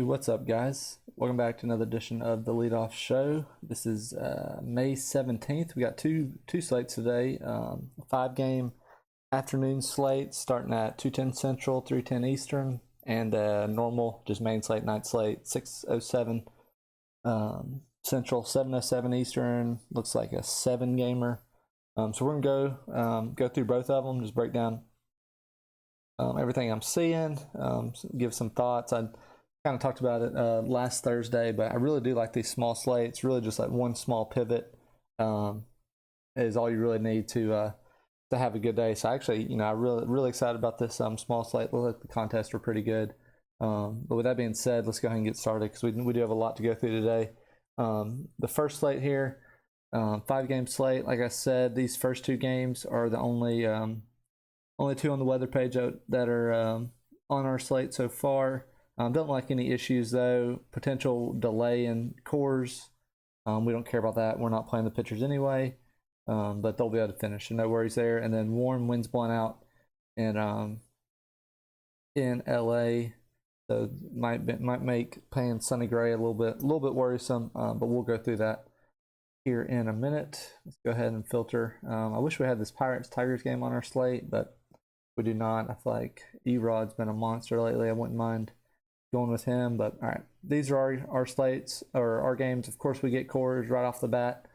What's up, guys? Welcome back to another edition of the Leadoff Show. This is May 17th. We got two slates today. 5-game afternoon slate starting at 2:10 Central, 3:10 Eastern, and normal, just main slate, night slate, 6:07 Central, 7:07 Eastern. Looks like a 7-gamer. So we're gonna go through both of them, just break down everything I'm seeing, give some thoughts. I kind of talked about it last Thursday, but I really do like these small slates. Really just like one small pivot is all you really need to have a good day. So actually, I'm really excited about this small slate. Look like the contests were pretty good. But with that being said, let's go ahead and get started because we do have a lot to go through today. The first slate here, 5-game slate. Like I said, these first 2 games are the only 2 on the weather page that are on our slate so far. Don't like any issues though. Potential delay in cores. We don't care about that. We're not playing the pitchers anyway. But they'll be able to finish, so no worries there. And then warm winds blowing out in LA. So might make playing Sunny Gray a little bit worrisome. But we'll go through that here in a minute. Let's go ahead and filter. I wish we had this Pirates Tigers game on our slate, but we do not. I feel like Erod's been a monster lately. I wouldn't mind going with him, but all right, these are our slates or our games. Of course, we get cores right off the bat,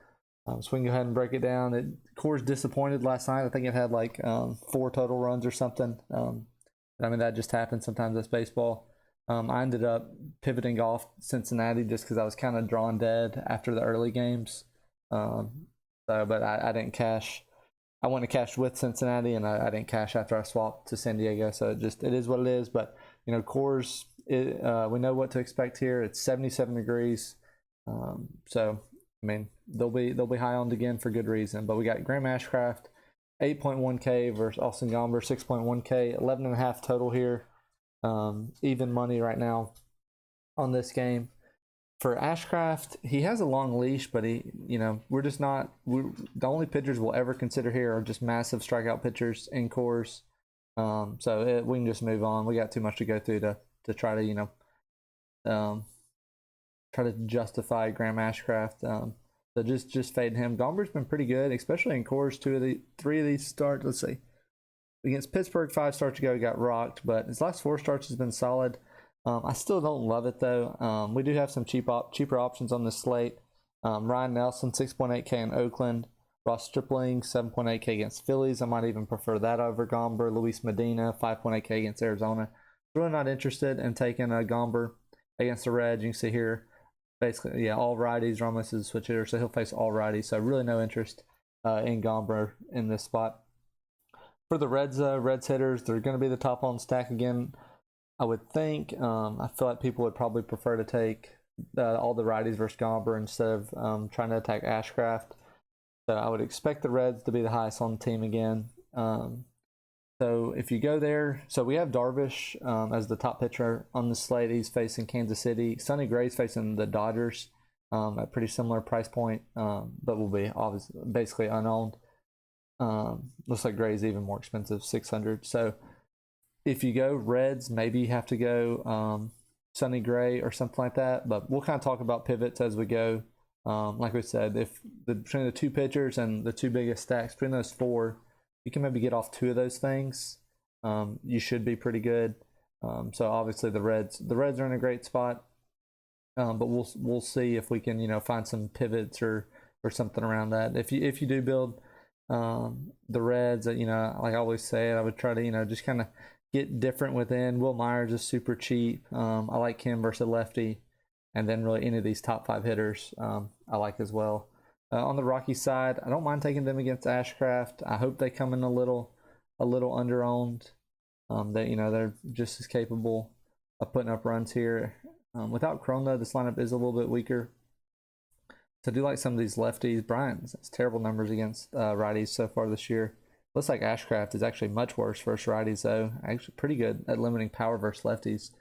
so we can go ahead and break it down. Cores disappointed last night. I think it had like 4 total runs or something. I mean, that just happens sometimes. That's baseball. I ended up pivoting off Cincinnati just because I was kind of drawn dead after the early games. But I didn't cash. I went to cash with Cincinnati, and I didn't cash after I swapped to San Diego. So it is what it is. But cores, we know what to expect here. It's 77 degrees. So I mean, they'll be high owned again for good reason. But we got Graham Ashcraft, 8.1K versus Austin Gomber, 6.1K, 11.5 total here. Even money right now on this game. For Ashcraft, he has a long leash, but we're just not. The only pitchers we'll ever consider here are just massive strikeout pitchers in cores. So we can just move on. We got too much to go through to try to try to justify Graham Ashcraft. So just fading him. Gomber's been pretty good, especially in cores. 3 of these starts. Let's see. Against Pittsburgh, 5 starts ago, he got rocked, but his last 4 starts has been solid. I still don't love it though. We do have some cheaper options on this slate. Ryan Nelson, 6.8K in Oakland. Ross Stripling, 7.8K against Phillies. I might even prefer that over Gomber. Luis Medina, 5.8K against Arizona. Really not interested in taking a Gomber against the Reds. You can see here, basically, yeah, all righties. Ramos is a switch hitter, so he'll face all righties. So really no interest in Gomber in this spot. For the Reds hitters, they're going to be the top on stack again, I would think. I feel like people would probably prefer to take all the righties versus Gomber instead of trying to attack Ashcraft. So I would expect the Reds to be the highest on the team again. So if you go there, so we have Darvish as the top pitcher on the slate. He's facing Kansas City. Sonny Gray's facing the Dodgers at pretty similar price point, but will be obviously basically unowned. Looks like Gray's even more expensive, 600. So if you go Reds, maybe you have to go Sonny Gray or something like that. But we'll kind of talk about pivots as we go. Like we said, if between the 2 pitchers and the 2 biggest stacks, between those 4, you can maybe get off 2 of those things. You should be pretty good. So obviously the Reds are in a great spot. But we'll see if we can find some pivots or something around that. If you do build the Reds, like I always say, I would try to just kind of get different within. Will Myers is super cheap. I like him versus lefty. And then really any of these top 5 hitters I like as well. On the Rocky side, I don't mind taking them against Ashcraft. I hope they come in a little under-owned. They're just as capable of putting up runs here. Without Cron, though, this lineup is a little bit weaker. So I do like some of these lefties. Bryant has terrible numbers against righties so far this year. Looks like Ashcraft is actually much worse versus righties, though. Actually pretty good at limiting power versus lefties.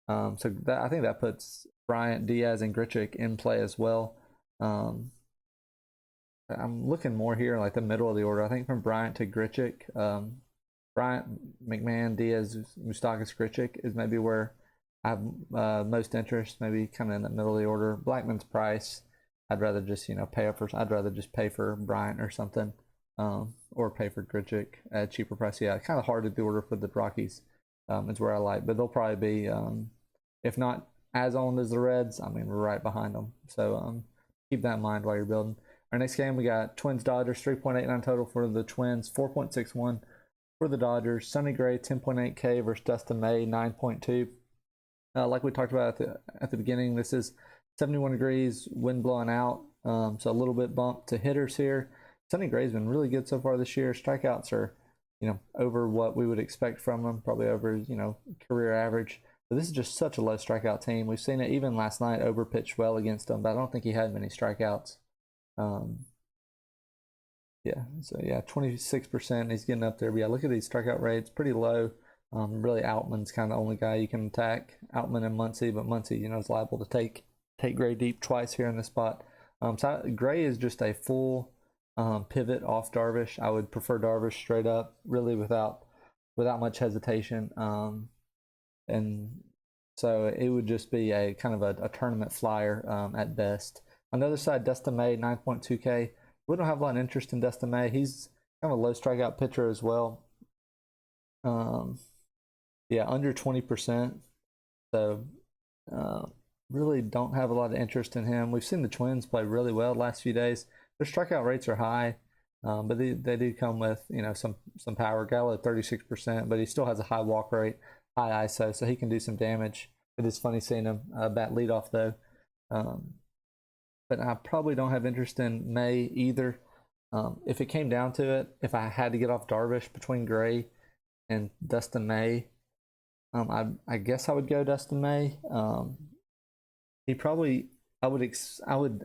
So I think that puts Bryant, Diaz, and Grichuk in play as well. I'm looking more here like the middle of the order. I think from Bryant to Grichuk, Bryant, McMahon, Diaz, Moustakas, Grichuk is maybe where I have most interest, maybe kind of in the middle of the order. Blackman's price, I'd rather just pay up for. I'd rather just pay for Bryant or something, or pay for Grichuk at a cheaper price. Yeah, kind of hard to do order for the Rockies. Is where I like, but they'll probably be, if not as owned as the Reds, I mean, we're right behind them. So keep that in mind while you're building. Our next game, we got Twins Dodgers, 3.89 total for the Twins, 4.61 for the Dodgers. Sonny Gray, 10.8K versus Dustin May, 9.2. Like we talked about at the beginning, this is 71 degrees, wind blowing out, so a little bit bump to hitters here. Sonny Gray's been really good so far this year. Strikeouts are, over what we would expect from him, probably over, career average. But this is just such a low strikeout team. We've seen it even last night, overpitched well against them, but I don't think he had many strikeouts. Yeah, so yeah, 26%. He's getting up there. But yeah, look at these strikeout rates, pretty low. Really, Outman's kind of the only guy you can attack. Outman and Muncy, but Muncy, is liable to take Gray deep twice here in this spot. So Gray is just a full pivot off Darvish. I would prefer Darvish straight up, really without much hesitation. And so it would just be a kind of a tournament flyer at best. On the other side, Dustin May, 9.2K. We don't have a lot of interest in Dustin May. He's kind of a low strikeout pitcher as well. Yeah, under 20%. So really don't have a lot of interest in him. We've seen the Twins play really well the last few days. Their strikeout rates are high, but they do come with some power. Gallo 36%, but he still has a high walk rate, high ISO, so he can do some damage. It is funny seeing him bat leadoff though. But I probably don't have interest in May either. If it came down to it, if I had to get off Darvish between Gray and Dustin May, I guess I would go Dustin May. He probably, I would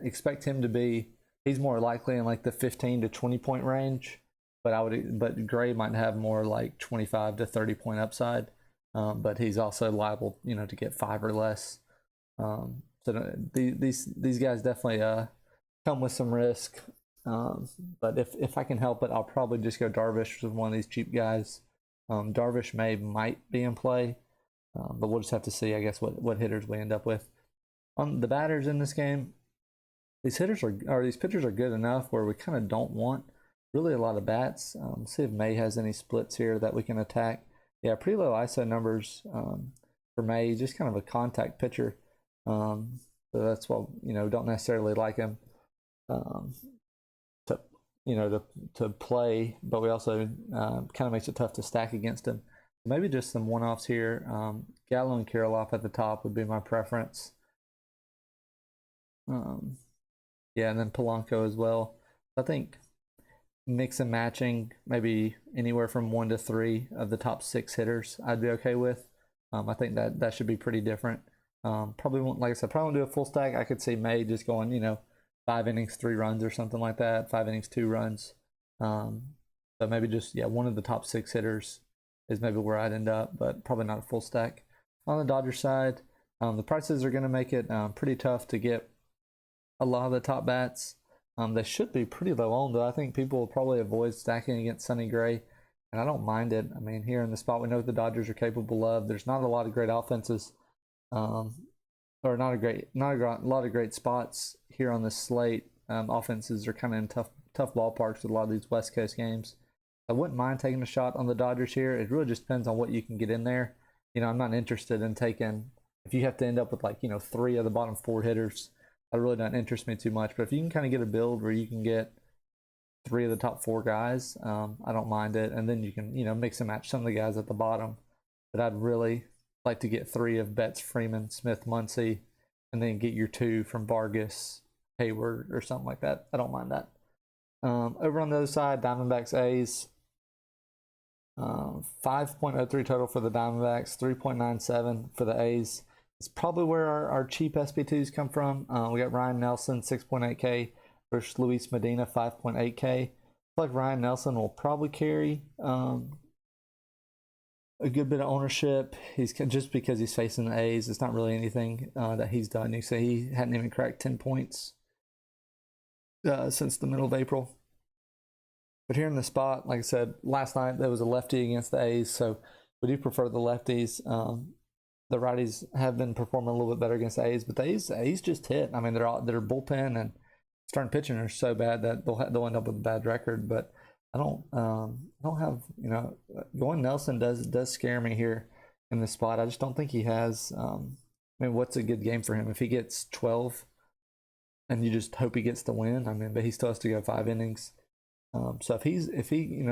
expect him to be. He's more likely in like the 15 to 20 point range, but Gray might have more like 25 to 30 point upside. But he's also liable, to get 5 or less. So these guys definitely come with some risk. But if I can help it, I'll probably just go Darvish with one of these cheap guys. Darvish might be in play, but we'll just have to see, I guess, what hitters we end up with. On the batters in this game, these pitchers are good enough where we kind of don't want really a lot of bats. See if May has any splits here that we can attack. Yeah, pretty low ISO numbers for May. Just kind of a contact pitcher. So that's why don't necessarily like him to play, but we also kind of makes it tough to stack against him. Maybe just some one-offs here. Gallo and Kirilloff at the top would be my preference. Yeah, and then Polanco as well. I think mix and matching, maybe anywhere from 1 to 3 of the top 6 hitters, I'd be okay with. I think that should be pretty different. Probably won't, like I said, probably won't do a full stack. I could see May just going, 5 innings, 3 runs or something like that. 5 innings, 2 runs. So maybe just, one of the top 6 hitters is maybe where I'd end up, but probably not a full stack. On the Dodgers side, the prices are going to make it pretty tough to get a lot of the top bats. They should be pretty low owned, though. I think people will probably avoid stacking against Sonny Gray, and I don't mind it. I mean, here in the spot we know what the Dodgers are capable of. There's not a lot of great offenses. Or not a lot of great spots here on this slate. Offenses are kind of in tough ballparks with a lot of these West Coast games. I wouldn't mind taking a shot on the Dodgers here. It really just depends on what you can get in there. I'm not interested in taking, if you have to end up with 3 of the bottom 4 hitters, that really doesn't interest me too much. But if you can kind of get a build where you can get 3 of the top 4 guys, I don't mind it. And then you can, mix and match some of the guys at the bottom. But I'd really like to get 3 of Betts, Freeman, Smith, Muncy, and then get your 2 from Vargas, Hayward, or something like that. I don't mind that. Over on the other side, Diamondbacks, A's. 5.03 total for the Diamondbacks, 3.97 for the A's. It's probably where our cheap SP2s come from. We got Ryan Nelson, 6.8K versus Luis Medina, 5.8K. I feel like Ryan Nelson will probably carry a good bit of ownership. He's just because he's facing the A's. It's not really anything that he's done. You say he hadn't even cracked 10 points since the middle of April. But here in the spot, like I said, last night there was a lefty against the A's, so we do prefer the lefties. the righties have been performing a little bit better against the A's, but the A's just hit. I mean, their bullpen and starting pitching are so bad that they'll end up with a bad record. But I don't have, going Nelson does scare me here in this spot. I just don't think he has. I mean, what's a good game for him if he gets 12, and you just hope he gets the win? I mean, but he still has to go 5 innings. So if he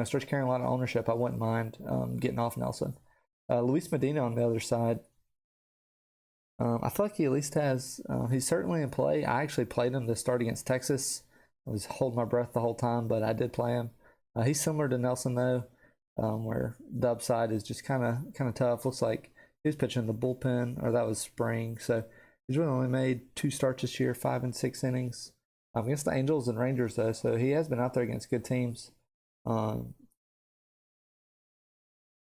starts carrying a lot of ownership, I wouldn't mind getting off Nelson. Luis Medina on the other side. I feel like he at least has. He's certainly in play. I actually played him to start against Texas. I was holding my breath the whole time, but I did play him. He's similar to Nelson though, where the upside is just kind of tough. Looks like he was pitching in the bullpen, or that was spring. So he's really only made 2 starts this year, 5 and 6 innings against the Angels and Rangers though. So he has been out there against good teams.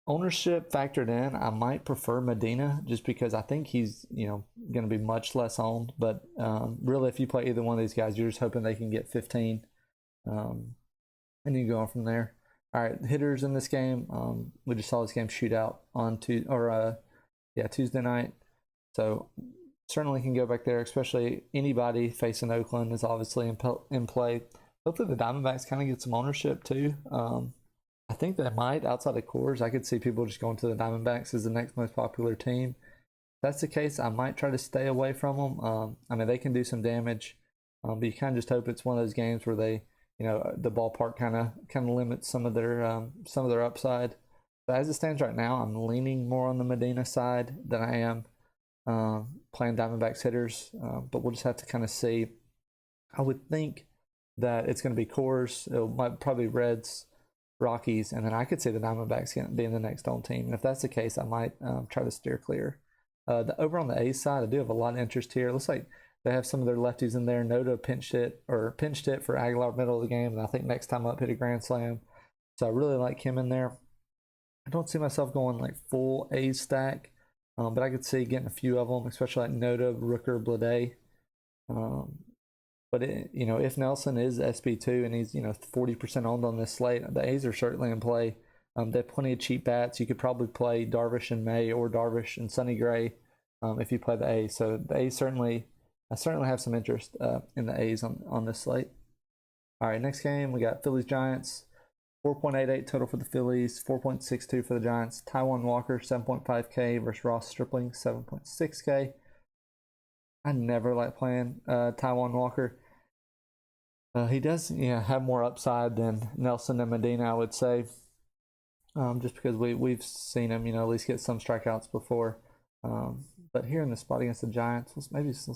Ownership factored in, I might prefer Medina just because I think he's going to be much less owned. But really, if you play either one of these guys, you're just hoping they can get 15, and you go on from there. All right, hitters in this game. We just saw this game shootout on Tuesday night, so certainly can go back there. Especially anybody facing Oakland is obviously in play. Hopefully the Diamondbacks kind of get some ownership too. I think they might, outside of Coors. I could see people just going to the Diamondbacks as the next most popular team. If that's the case, I might try to stay away from them. I mean, they can do some damage, but you kind of just hope it's one of those games where they, the ballpark kind of limits some of their upside. But as it stands right now, I'm leaning more on the Medina side than I am playing Diamondbacks hitters. But we'll just have to kind of see. I would think that it's going to be Coors. It might probably Reds, Rockies, and then I could see the Diamondbacks being the next home team. And if that's the case, I might try to steer clear. Over on the A's side, I do have a lot of interest here. It looks like they have some of their lefties in there. Noto pinched it for Aguilar middle of the game, and I think next time up hit a grand slam. So I really like him in there. I don't see myself going like full A's stack, but I could see getting a few of them, especially like Noto, Rooker, Blade. But if Nelson is SB2 and he's 40% owned on this slate, the A's are certainly in play. They have plenty of cheap bats. You could probably play Darvish in May or Darvish and Sonny Gray if you play the A's. So the A's I certainly have some interest in the A's on this slate. All right, next game we got Phillies Giants. 4.88 total for the Phillies, 4.62 for the Giants. Taijuan Walker 7.5K versus Ross Stripling 7.6K. I never like playing Taijuan Walker. He does have more upside than Nelson and Medina, I would say, just because we've seen him at least get some strikeouts before. But here in the spot against the Giants, let's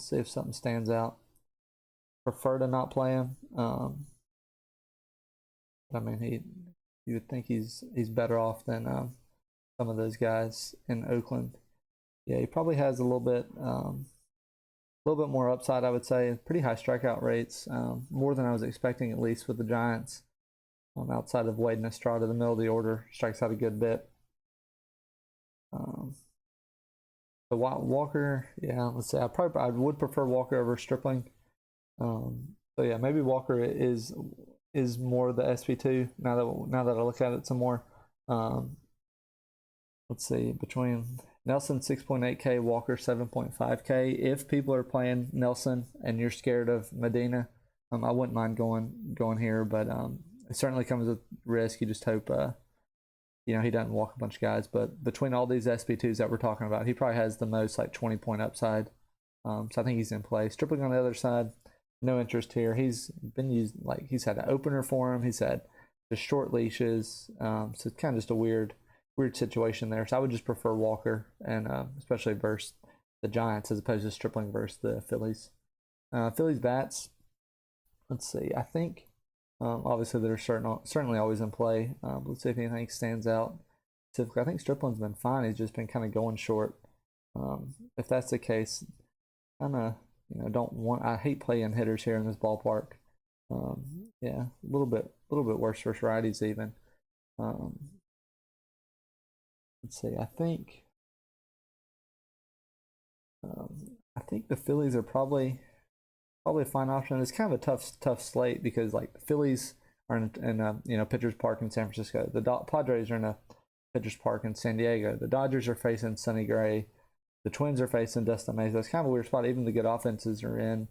see if something stands out. Prefer to not play him. I mean, you would think he's better off than some of those guys in Oakland. Yeah, he probably has a little bit more upside, I would say. Pretty high strikeout rates, more than I was expecting, at least with the Giants. Outside of Wade and Estrada, the middle of the order strikes out a good bit. So Walker, let's say I would prefer Walker over Stripling. So yeah, maybe Walker is more the SP2 now that I look at it some more. Let's see, between Nelson 6.8K, Walker 7.5K. If people are playing Nelson and you're scared of Medina, I wouldn't mind going here, but it certainly comes with risk. You just hope he doesn't walk a bunch of guys. But between all these SP2s that we're talking about, he probably has the most 20-point upside. So I think he's in play. Stripling on the other side, no interest here. He's been used, he's had an opener for him. He's had just short leashes. So it's kind of just a weird situation there. So I would just prefer Walker, and especially versus the Giants as opposed to Stripling versus the Phillies. Phillies bats. Let's see. I think obviously they're certainly always in play. Let's see if anything stands out. Specifically, I think Stripling's been fine. He's just been kind of going short. If that's the case, kind of I hate playing hitters here in this ballpark. A little bit worse for righties even. Let's see. I think the Phillies are probably a fine option. It's kind of a tough slate because the Phillies are in Pitchers Park in San Francisco. The Padres are in a Pitchers Park in San Diego. The Dodgers are facing Sonny Gray. The Twins are facing Dustin May, so it's kind of a weird spot. Even the good offenses are in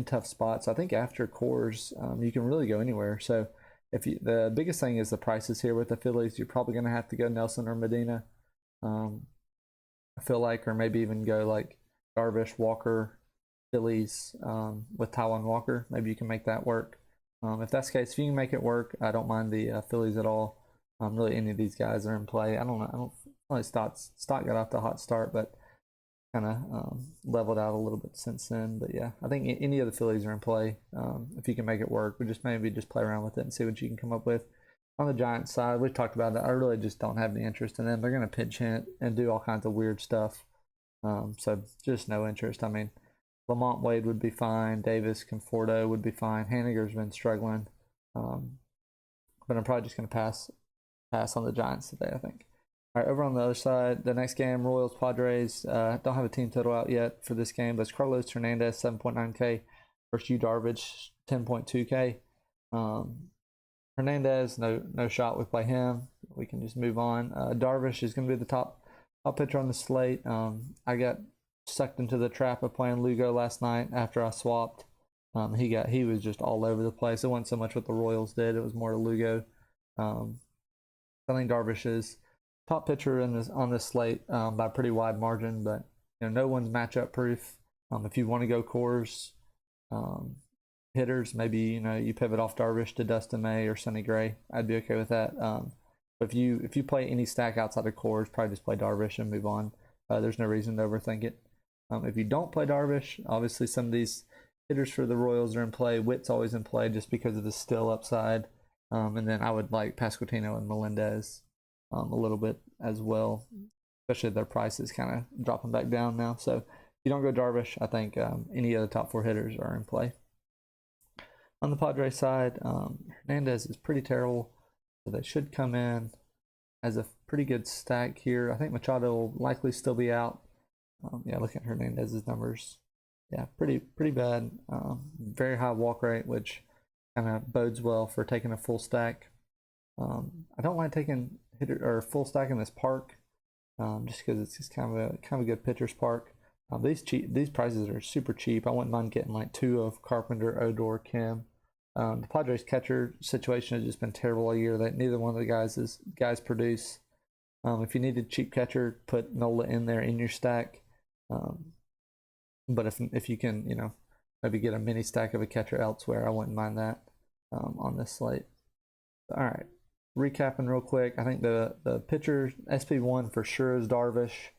tough spots. I think after Coors, you can really go anywhere. So the biggest thing is the prices here with the Phillies. You're probably going to have to go Nelson or Medina. I feel like, or maybe even go like Darvish, Walker, Phillies with Taijuan Walker. Maybe you can make that work. If that's the case, if you can make it work, I don't mind the Phillies at all. Really, any of these guys are in play. I don't know. Stott got off the hot start, but kind of leveled out a little bit since then. But yeah, I think any of the Phillies are in play. If you can make it work, but maybe just play around with it and see what you can come up with. On the Giants side, we talked about that. I really just don't have any interest in them. They're going to pinch hit and do all kinds of weird stuff. So just no interest. I mean, Lamont Wade would be fine. Davis, Conforto would be fine. Haniger's been struggling. But I'm probably just going to pass on the Giants today, I think. All right, over on the other side, the next game, Royals, Padres. Don't have a team total out yet for this game, but it's Carlos Hernandez, 7.9K versus Yu Darvish, 10.2K. Hernandez, no shot. We play him. We can just move on. Darvish is going to be the top pitcher on the slate. I got sucked into the trap of playing Lugo last night after I swapped. He was just all over the place. It wasn't so much what the Royals did. It was more Lugo. I think Darvish is top pitcher on this slate by a pretty wide margin, but no one's matchup proof. If you want to go Coors hitters, maybe you pivot off Darvish to Dustin May or Sonny Gray. I'd be okay with that. But if you play any stack outside of Coors, probably just play Darvish and move on. There's no reason to overthink it. If you don't play Darvish, obviously some of these hitters for the Royals are in play. Witt's always in play just because of the still upside. And then I would like Pasquantino and Melendez a little bit as well, especially their prices kind of dropping back down now. So if you don't go Darvish, I think any of the top 4 hitters are in play. On the Padres side, Hernandez is pretty terrible, so they should come in as a pretty good stack here. I think Machado will likely still be out. Yeah, look at Hernandez's numbers. Yeah, pretty bad. Very high walk rate, which kind of bodes well for taking a full stack. I don't like taking hitter or full stack in this park, just because it's just kind of a good pitcher's park. These prices are super cheap. I wouldn't mind getting like 2 of Carpenter, Odor, Kim. The Padres catcher situation has just been terrible all year. That neither one of the guys produce. If you need a cheap catcher, put Nola in there in your stack. But if you can, maybe get a mini stack of a catcher elsewhere, I wouldn't mind that on this slate. All right, recapping real quick. I think the pitcher SP1 for sure is Darvish.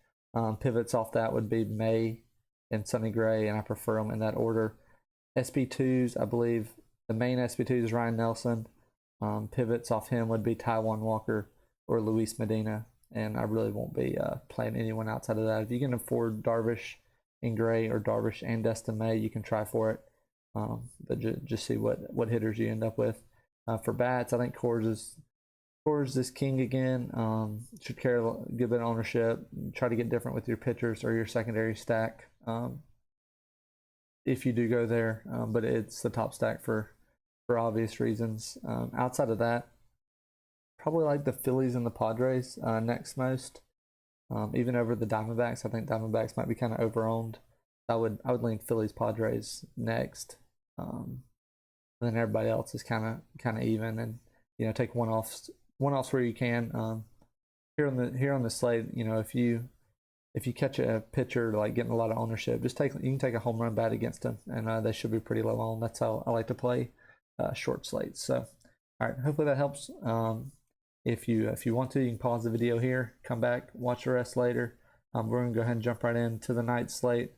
Pivots off that would be May and Sonny Gray, and I prefer them in that order. SP2s, I believe the main SP2 is Ryan Nelson. Pivots off him would be Taijuan Walker or Luis Medina, and I really won't be playing anyone outside of that. If you can afford Darvish and Gray or Darvish and Dustin May, you can try for it. But just see what hitters you end up with. For bats, I think Coors is king again. Should carry a good bit of ownership. Try to get different with your pitchers or your secondary stack if you do go there. But it's the top stack for obvious reasons. Outside of that, probably like the Phillies and the Padres next most. Even over the Diamondbacks. I think Diamondbacks might be kind of overowned. I would lean Phillies Padres next. And then everybody else is kind of even, and take one-offs where you can. Here on the slate, if you catch a pitcher like getting a lot of ownership, you can take a home run bat against them, and they should be pretty low on. That's how I like to play short slates. So, all right, hopefully that helps. If you want to, you can pause the video here, come back, watch the rest later. We're gonna go ahead and jump right into the night slate.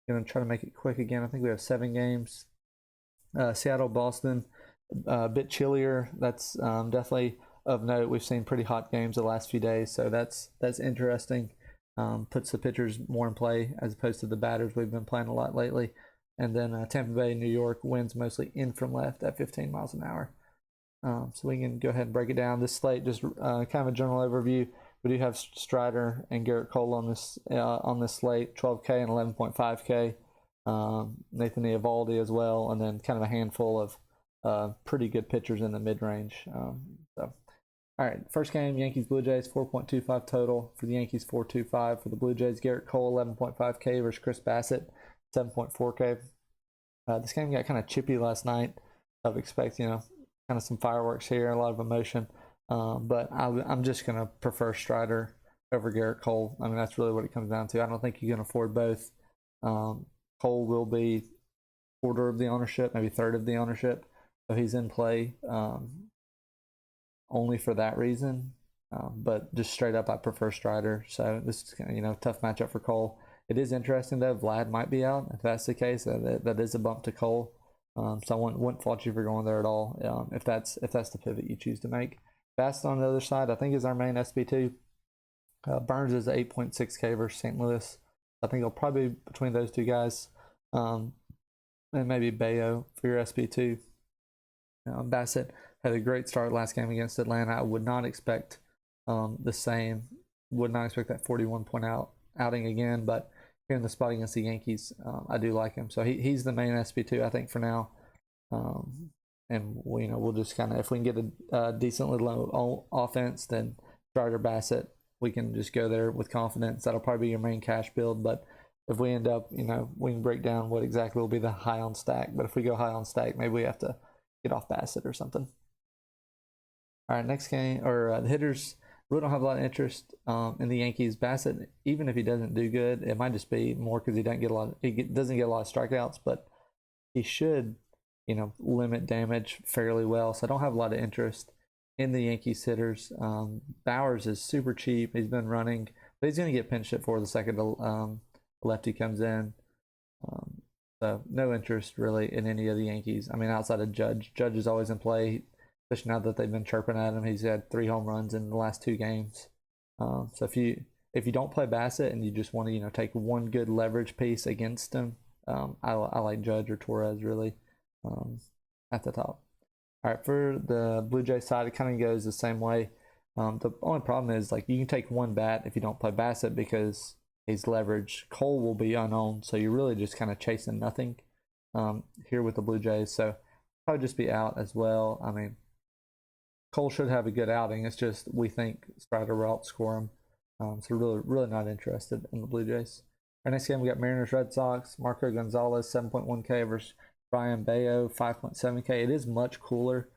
Gonna try to make it quick again. I think we have 7 games. Seattle, Boston, a bit chillier. That's definitely of note. We've seen pretty hot games the last few days, so that's interesting. Puts the pitchers more in play as opposed to the batters we've been playing a lot lately. And then Tampa Bay, New York, winds mostly in from left at 15 miles an hour. So we can go ahead and break it down. This slate, just kind of a general overview. We do have Strider and Garrett Cole on this slate, 12K and 11.5K. Nathan Eovaldi as well, and then kind of a handful of pretty good pitchers in the mid-range. So, all All right, first game, Yankees Blue Jays, 4.25 total. For the Yankees, 4.25. For the Blue Jays, Garrett Cole, 11.5K versus Chris Bassett, 7.4K. This game got kind of chippy last night. I've expected, kind of some fireworks here, a lot of emotion. But I'm just going to prefer Strider over Garrett Cole. I mean, that's really what it comes down to. I don't think you can afford both. Cole will be quarter of the ownership, maybe third of the ownership. So he's in play only for that reason. But just straight up, I prefer Strider. So this is, tough matchup for Cole. It is interesting, though. Vlad might be out. If that's the case, that is a bump to Cole. So I wouldn't fault you for going there at all if that's the pivot you choose to make. Bassett on the other side, I think, is our main SB2. Burns is 8.6K versus St. Louis. I think it'll probably be between those two guys. And maybe Bayo for your SB2. Bassett had a great start last game against Atlanta. I would not expect the same. Would not expect that 41-point outing again. But here in the spot against the Yankees, I do like him. So he's the main SB2, I think, for now. And we'll just kind of, if we can get a decently low offense, then Strider Bassett, we can just go there with confidence. That'll probably be your main cash build. But if we end up, we can break down what exactly will be the high on stack. But if we go high on stack, maybe we have to get off Bassett or something. All right, next game, or the hitters. We don't have a lot of interest in the Yankees. Bassett, even if he doesn't do good, it might just be more because he doesn't get a lot of strikeouts, but he should, limit damage fairly well. So I don't have a lot of interest in the Yankees hitters. Bowers is super cheap. He's been running, but he's going to get pinch hit for the second lefty comes in. So no interest really in any of the Yankees. I mean, outside of Judge. Judge is always in play, especially now that they've been chirping at him. He's had 3 home runs in the last 2 games. So if you don't play Bassett and you just want to take one good leverage piece against him, I like Judge or Torres really at the top. All right, for the Blue Jay side, it kind of goes the same way. The only problem is you can take one bat if you don't play Bassett because he's leveraged. Cole will be unowned, so you're really just kind of chasing nothing here with the Blue Jays. So probably just be out as well. I mean, Cole should have a good outing. It's just we think Strider will outscore him. So really not interested in the Blue Jays. Our next game, we got Mariners Red Sox. Marco Gonzalez, 7.1K versus Brian Bayo, 5.7K. It is much cooler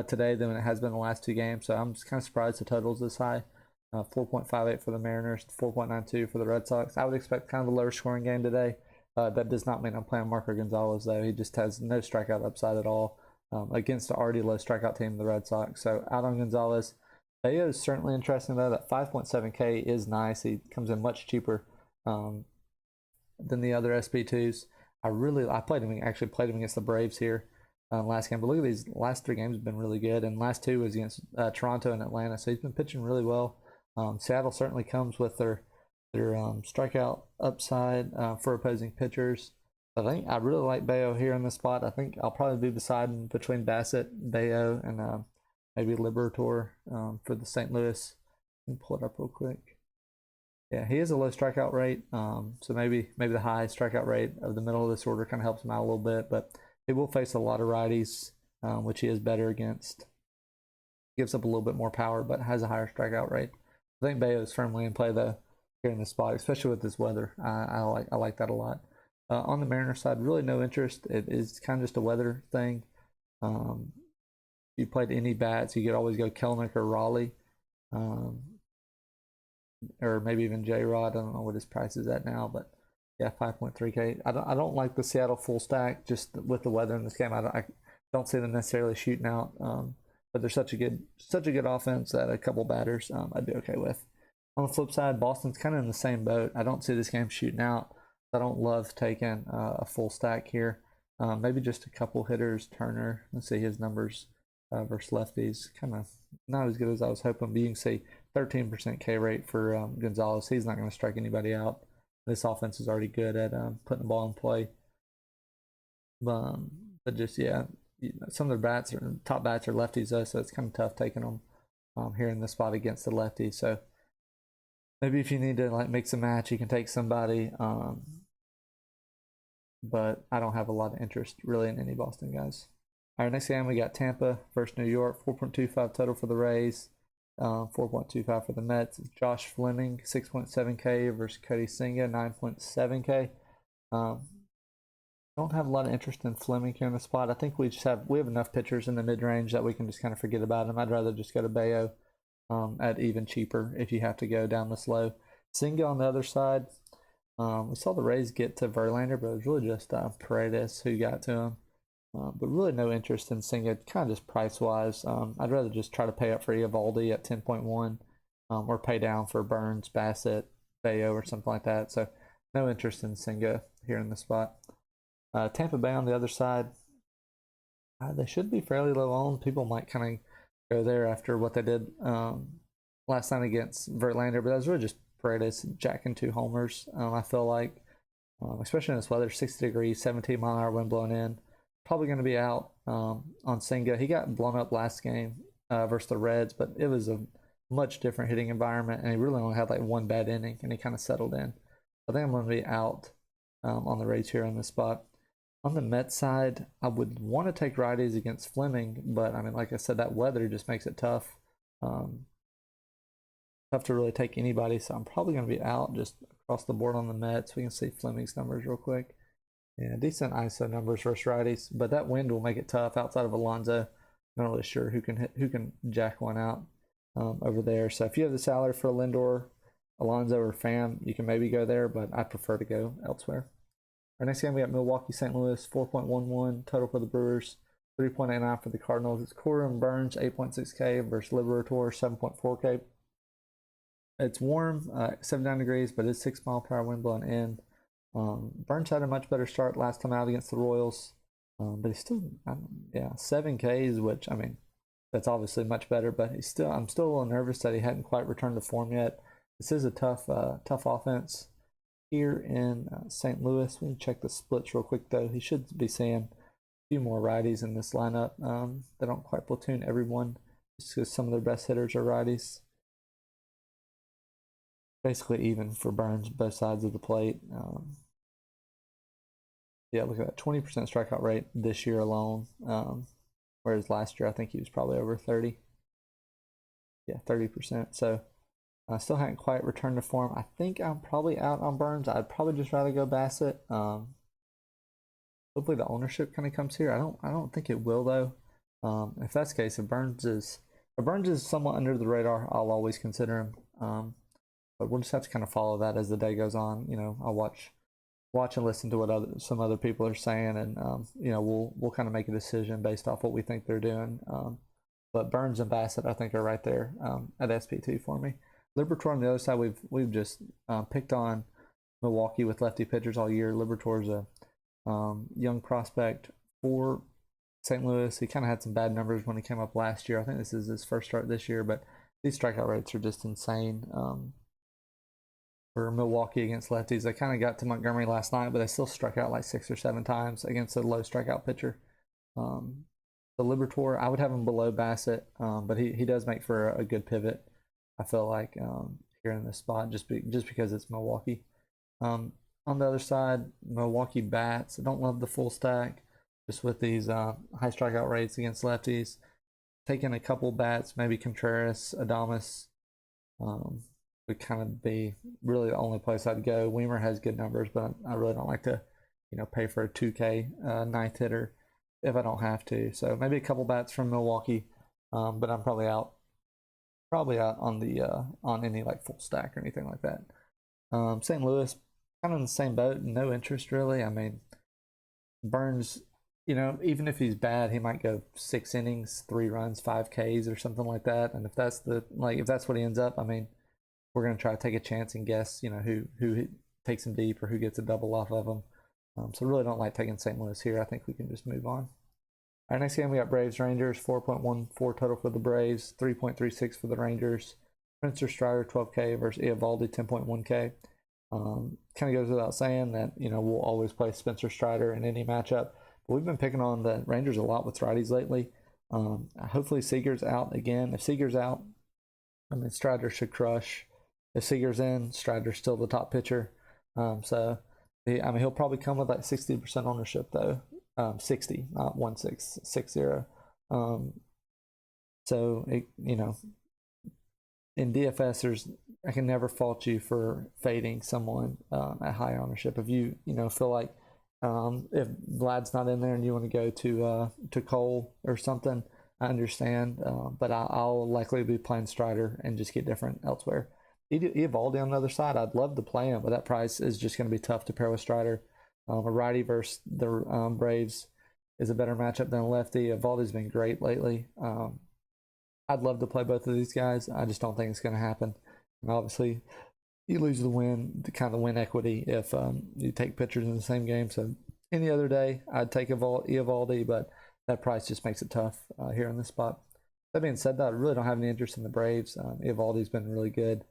today than it has been the last 2 games. So I'm just kind of surprised the total's this high. 4.58 for the Mariners, 4.92 for the Red Sox. I would expect kind of a lower scoring game today. That does not mean I'm playing Marco Gonzalez, though. He just has no strikeout upside at all against the already low strikeout team, the Red Sox. So out on Gonzalez. Bayo is certainly interesting, though. That 5.7K is nice. He comes in much cheaper than the other SB2s. I played him against the Braves here last game. But look at these last 3 games have been really good. And last 2 was against Toronto and Atlanta. So he's been pitching really well. Seattle certainly comes with their strikeout upside for opposing pitchers. I really like Bayo here in this spot. I think I'll probably be deciding between Bassett, Bayo, and maybe Liberator for the St. Louis. Let me pull it up real quick. Yeah, he has a low strikeout rate, so maybe the high strikeout rate of the middle of this order kind of helps him out a little bit. But he will face a lot of righties, which he is better against. Gives up a little bit more power, but has a higher strikeout rate. I think Bayo is firmly in play though here in this spot, especially with this weather. I like that a lot. On the Mariners side, really no interest. It is kind of just a weather thing. If you played any bats, you could always go Kelnick or Raleigh, or maybe even J-Rod. I don't know what his price is at now, but yeah, 5.3K. I don't like the Seattle full stack just with the weather in this game. I don't see them necessarily shooting out. But they're such a good offense that a couple batters I'd be okay with. On the flip side, Boston's kind of in the same boat. I don't see this game shooting out. I don't love taking a full stack here. Maybe just a couple hitters. Turner, let's see his numbers versus lefties. Kind of not as good as I was hoping, but you can see 13% K rate for Gonzalez. He's not going to strike anybody out. This offense is already good at putting the ball in play. But just, yeah. Some of their top bats are lefties though, so it's kind of tough taking them here in the spot against the lefties. So maybe if you need to mix a match, you can take somebody. But I don't have a lot of interest really in any Boston guys. All right, next game we got Tampa versus New York, 4.25 total for the Rays. 4.25 for the Mets. Josh Fleming, 6.7K versus Cody Senga, 9.7K. Don't have a lot of interest in Fleming here in the spot. I think we have enough pitchers in the mid range that we can just kind of forget about him. I'd rather just go to Bayo at even cheaper if you have to go down this low. Senga on the other side. We saw the Rays get to Verlander, but it was really just Paredes who got to him. But really no interest in Senga, kind of just price-wise. I'd rather just try to pay up for Eovaldi at 10.1 or pay down for Burns, Bassett, Bayo, or something like that. So no interest in Senga here in the spot. Tampa Bay on the other side, they should be fairly low owned. People might kind of go there after what they did last night against Verlander, but that was really just Paredes jacking 2 homers. I feel like, especially in this weather, 60 degrees, 17-mile-an-hour wind blowing in. Probably going to be out on Senga. He got blown up last game versus the Reds, but it was a much different hitting environment, and he really only had like 1 bad inning, and he kind of settled in. I think I'm going to be out on the Rays here on this spot. On the Mets side, I would want to take righties against Fleming, but I mean, like I said, that weather just makes it tough. Tough to really take anybody, so I'm probably going to be out just across the board on the Mets. We can see Fleming's numbers real quick. Yeah, decent ISO numbers versus righties, but that wind will make it tough outside of Alonso. Not really sure who can jack one out over there. So if you have the salary for Lindor, Alonso, or Pham, you can maybe go there, but I prefer to go elsewhere. Our next game, we got Milwaukee, St. Louis, 4.11 total for the Brewers, 3.89 for the Cardinals. It's Corbin Burns, 8.6K versus Liberator, 7.4K. It's warm, 79 degrees, but it's 6-mile-per-hour wind blowing in. Burns had a much better start last time out against the Royals, but he's still, 7Ks, which, I mean, that's obviously much better, but I'm still a little nervous that he hadn't quite returned to form yet. This is a tough offense here in St. Louis. We can check the splits real quick, though. He should be seeing a few more righties in this lineup. They don't quite platoon everyone just because some of their best hitters are righties. Basically even for Burns, both sides of the plate. Yeah, look at that, 20% strikeout rate this year alone, whereas last year I think he was probably over 30. Yeah, 30%. So I still haven't quite returned to form. I think I'm probably out on Burns. I'd probably just rather go Bassett. Hopefully the ownership kind of comes here. I don't think it will though. If that's the case, if Burns is somewhat under the radar, I'll always consider him. But we'll just have to kind of follow that as the day goes on. You know, I'll watch and listen to what some other people are saying, and you know, we'll kind of make a decision based off what we think they're doing. But Burns and Bassett, I think, are right there at SP2 for me. Liberatore on the other side, we've just picked on Milwaukee with lefty pitchers all year. Liberatore's a young prospect for St. Louis. He kind of had some bad numbers when he came up last year. I think this is his first start this year, but these strikeout rates are just insane. For Milwaukee against lefties, they kind of got to Montgomery last night, but they still struck out like 6 or 7 times against a low strikeout pitcher. The Liberatore, I would have him below Bassett, but he does make for a good pivot. I feel like here in this spot, just because it's Milwaukee. On the other side, Milwaukee bats. I don't love the full stack, just with these high strikeout rates against lefties. Taking a couple bats, maybe Contreras, Adames, would kind of be really the only place I'd go. Weimer has good numbers, but I really don't like to, pay for a 2K ninth hitter if I don't have to. So maybe a couple bats from Milwaukee, but I'm probably out on the on any like full stack or anything like that. St. Louis, kind of in the same boat, no interest really. I mean, Burns, even if he's bad, he might go 6 innings, 3 runs, 5 Ks or something like that. And if that's what he ends up, I mean, we're going to try to take a chance and guess, who takes him deep or who gets a double off of him. So really don't like taking St. Louis here. I think we can just move on. Our next game, we got Braves Rangers, 4.14 total for the Braves, 3.36 for the Rangers. Spencer Strider, 12K versus Eovaldi, 10.1K. Kind of goes without saying that, we'll always play Spencer Strider in any matchup. But we've been picking on the Rangers a lot with righties lately. Hopefully Seager's out again. If Seager's out, Strider should crush. If Seager's in, Strider's still the top pitcher. He'll probably come with like 60% ownership though. 60, not 1660. in DFS, I can never fault you for fading someone at high ownership. If you feel like if Vlad's not in there and you want to go to Cole or something, I understand. But I'll likely be playing Strider and just get different elsewhere. Eovaldi on the other side, I'd love to play him, but that price is just going to be tough to pair with Strider. A righty versus the Braves is a better matchup than a lefty. Eovaldi's been great lately. I'd love to play both of these guys. I just don't think it's going to happen. And obviously, you lose the win equity if you take pitchers in the same game. So any other day, I'd take Eovaldi, but that price just makes it tough here in this spot. That being said, I really don't have any interest in the Braves. Eovaldi's been really good.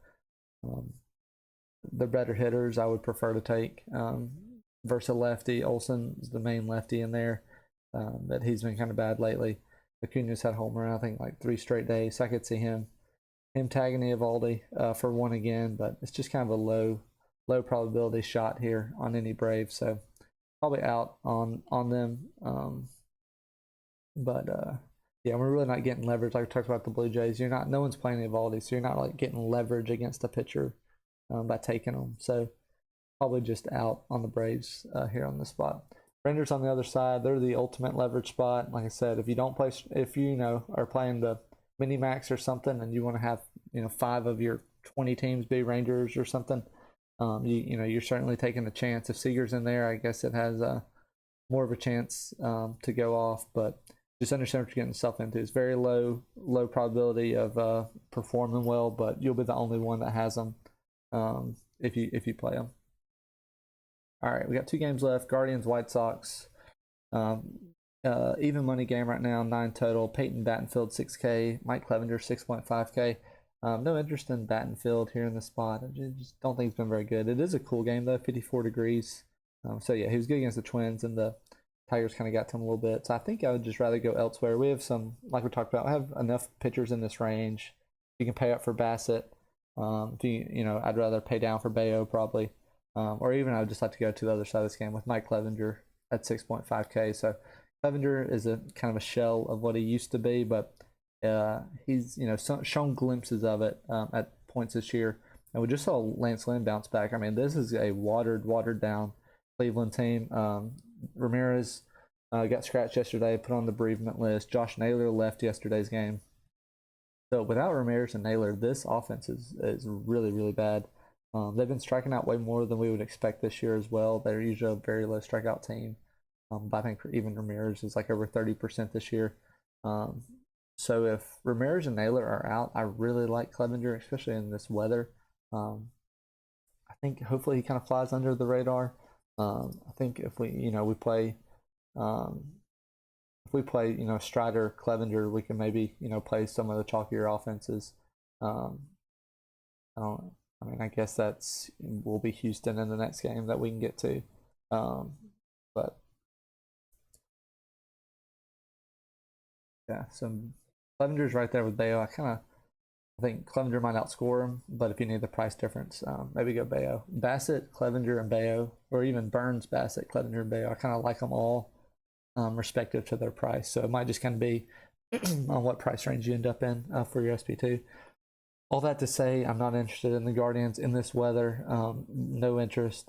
The better hitters I would prefer to take versus a lefty. Olsen's the main lefty in there, but he's been kind of bad lately. Acuna's had home run, I think, like 3 straight days. So I could see him tagging Eovaldi for one again, but it's just kind of a low probability shot here on any Braves. So probably out on them. Yeah, we're really not getting leverage like we talked about the Blue Jays. No one's playing Eovaldi, so you're not like getting leverage against a pitcher by taking them. So probably just out on the Braves here on this spot. Rangers on the other side, they're the ultimate leverage spot. Like I said, if you are playing the mini max or something, and you want to have 5 of your 20 teams be Rangers or something, you're certainly taking a chance. If Seager's in there, I guess it has more of a chance to go off, but just understand what you're getting yourself into. It's very low probability of performing well, but you'll be the only one that has them if you play them. All right, we got 2 games left. Guardians, White Sox. Even money game right now, 9 total. Peyton Battenfield, 6K. Mike Clevenger, 6.5K. No interest in Battenfield here in the spot. I just don't think he's been very good. It is a cool game, though, 54 degrees. So, yeah, he was good against the Twins, and the Tigers kind of got to him a little bit. So I think I would just rather go elsewhere. We have some, like we talked about, I have enough pitchers in this range. You can pay up for Bassett. I'd rather pay down for Bayo probably. Or even I would just like to go to the other side of this game with Mike Clevenger at 6.5K. So Clevenger is a kind of a shell of what he used to be, but he's shown glimpses of it at points this year. And we just saw Lance Lynn bounce back. I mean, this is a watered down Cleveland team. Ramirez got scratched yesterday, put on the bereavement list. Josh Naylor left yesterday's game. So without Ramirez and Naylor, this offense is really, really bad. They've been striking out way more than we would expect this year as well. They're usually a very low strikeout team. But I think even Ramirez is like over 30% this year. So if Ramirez and Naylor are out, I really like Clevenger, especially in this weather. I think hopefully he kind of flies under the radar. I think if we play Strider, Clevenger, we can maybe play some of the chalkier offenses. I guess will be Houston in the next game that we can get to. But yeah, so Clevenger's right there with Bayo. I think Clevenger might outscore him, but if you need the price difference, maybe go Bayo. Bassett, Clevenger, and Bayo, or even Burns, Bassett, Clevenger, and Bayo. I kind of like them all respective to their price. So it might just kind of be on what price range you end up in for your SP2. All that to say, I'm not interested in the Guardians in this weather. No interest.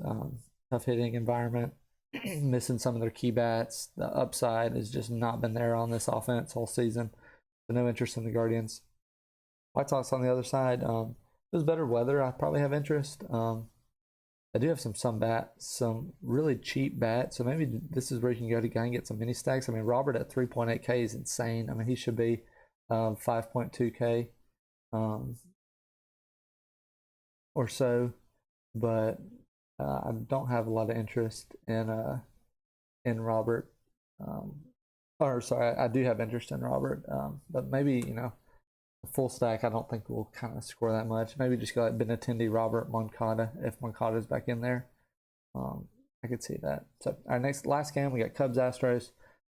Tough hitting environment. Missing some of their key bats. The upside has just not been there on this offense all season. So no interest in the Guardians. White Sox on the other side. If it was better weather, I'd probably have interest. I do have some really cheap bats. So maybe this is where you can go to go and get some mini stacks. I mean, Robert at 3.8K is insane. I mean, he should be 5.2K. Or so, but I don't have a lot of interest in Robert. I do have interest in Robert, but maybe a full stack I don't think will kind of score that much. Maybe just go like Benintendi, Robert, Moncada if Moncada's back in there. I could see that. So our last game we got Cubs Astros,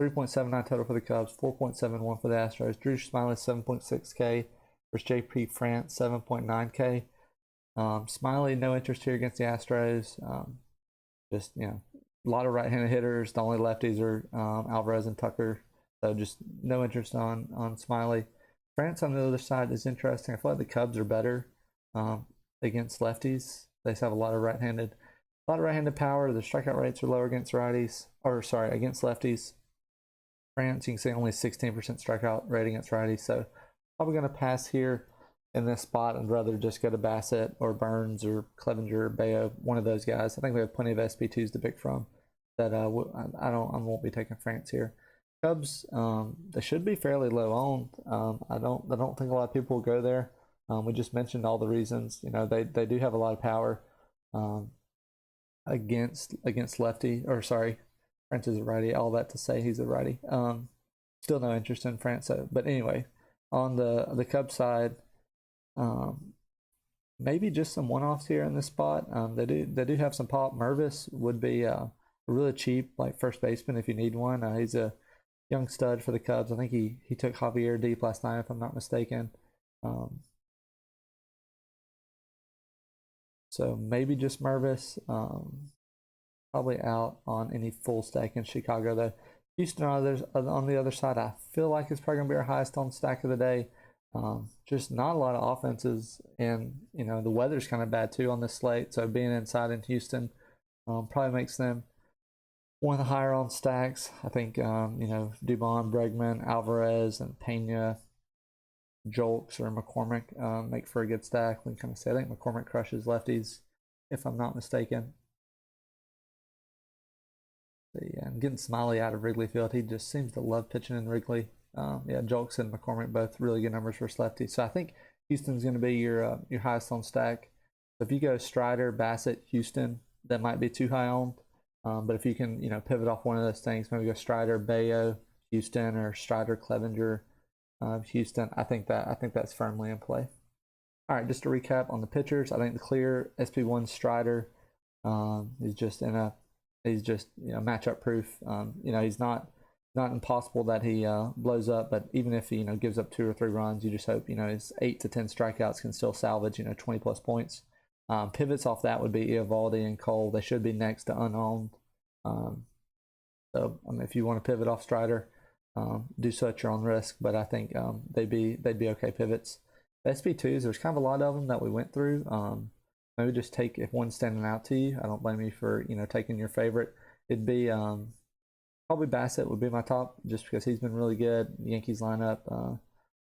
3.79 total for the Cubs, 4.71 for the Astros. Drew Smiley 7.6K versus JP France 7.9K. Smiley, no interest here against the Astros. Just a lot of right-handed hitters. The only lefties are Alvarez and Tucker. So just no interest on Smiley. France on the other side is interesting. I feel like the Cubs are better against lefties. They have a lot of right-handed power. The strikeout rates are lower against righties, or sorry, against lefties. France, you can see only 16% strikeout rate against righties. So probably going to pass here in this spot and rather just go to Bassett or Burns or Clevenger or Bayo, one of those guys. I think we have plenty of SP2s to pick from. That I won't be taking France here. Cubs, they should be fairly low owned. I don't think a lot of people will go there. We just mentioned all the reasons. You know, they do have a lot of power against lefty, or sorry, France is a righty. All that to say he's a righty. Still no interest in France. So, but anyway, on the Cubs side, maybe just some one-offs here in this spot. They do have some pop. Mervis would be really cheap, like first baseman if you need one. He's a young stud for the Cubs. I think he took Javier deep last night, if I'm not mistaken. So maybe just Mervis. Probably out on any full stack in Chicago though. Houston on the other side, I feel like it's probably gonna be our highest on stack of the day. Just not a lot of offenses, and you know the weather's kind of bad too on this slate. So being inside in Houston probably makes them one of the higher on stacks. I think you know Dubon, Bregman, Alvarez, and Pena, Jolks or McCormick make for a good stack. We can kind of say I think McCormick crushes lefties, if I'm not mistaken. So yeah, I'm getting Smiley out of Wrigley Field. He just seems to love pitching in Wrigley. Yeah, Jolks and McCormick both really good numbers for lefties. So I think Houston's going to be your highest on stack. So if you go Strider, Bassett, Houston, that might be too high on. But if you can, you know, pivot off one of those things, maybe go Strider, Bayo, Houston, or Strider, Clevenger, Houston. I think that's firmly in play. All right, just to recap on the pitchers, I think the clear SP1 Strider is just matchup proof. You know, he's not impossible that he blows up, but even if he gives up 2 or 3 runs, you just hope his 8 to 10 strikeouts can still salvage 20 plus points. Pivots off that would be Eovaldi and Cole. They should be next to unowned. So if you want to pivot off Strider, do so at your own risk. But I think they'd be okay pivots. The SP2s, there's kind of a lot of them that we went through. Maybe just take if one's standing out to you. I don't blame you for taking your favorite. It'd be probably Bassett would be my top just because he's been really good. The Yankees lineup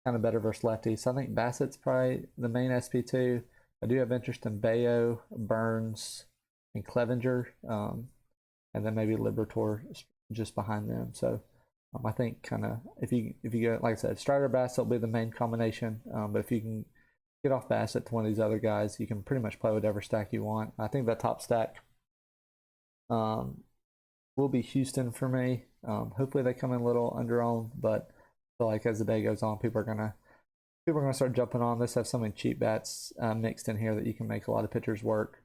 kind of better versus lefties. So I think Bassett's probably the main SP2. I do have interest in Bayo, Burns, and Clevenger, and then maybe Liberatore just behind them. So I think kind of if you go, like I said, Strider Bassett will be the main combination. But if you can get off Bassett to one of these other guys, you can pretty much play whatever stack you want. I think that top stack will be Houston for me. Hopefully they come in a little under-owned, but I feel like as the day goes on, people are gonna start jumping on this. Have so many cheap bats mixed in here that you can make a lot of pitchers work.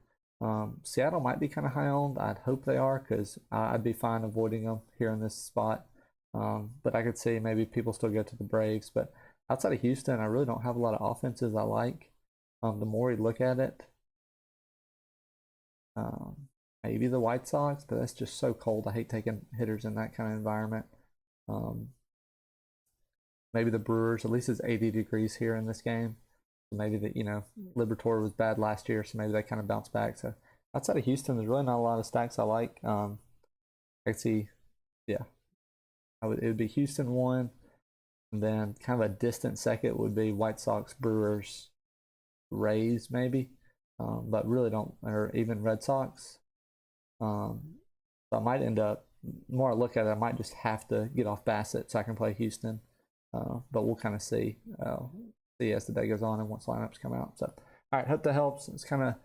Seattle might be kind of high owned. I'd hope they are because I'd be fine avoiding them here in this spot. But I could see maybe people still go to the Braves. But outside of Houston, I really don't have a lot of offenses I like. The more you look at it, maybe the White Sox, but that's just so cold. I hate taking hitters in that kind of environment. Maybe the Brewers, at least it's 80 degrees here in this game. So maybe that, Liberatore was bad last year, so maybe they kind of bounce back. So outside of Houston, there's really not a lot of stacks I like. I could see, yeah, it would be Houston 1, and then kind of a distant second would be White Sox, Brewers, Rays maybe, but really don't, or even Red Sox. So I might end up, the more I look at it, I might just have to get off Bassett so I can play Houston. But we'll kind of see as the day goes on and once lineups come out. So, all right, hope that helps. It's kind of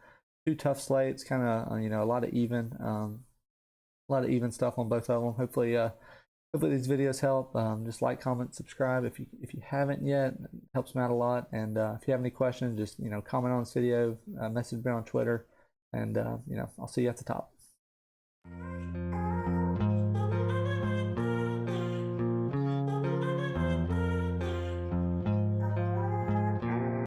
2 tough slates, kind of a lot of even stuff on both of them. Hopefully these videos help. Just like, comment, subscribe if you haven't yet. It helps me out a lot. And if you have any questions, just comment on this video, message me on Twitter, and I'll see you at the top.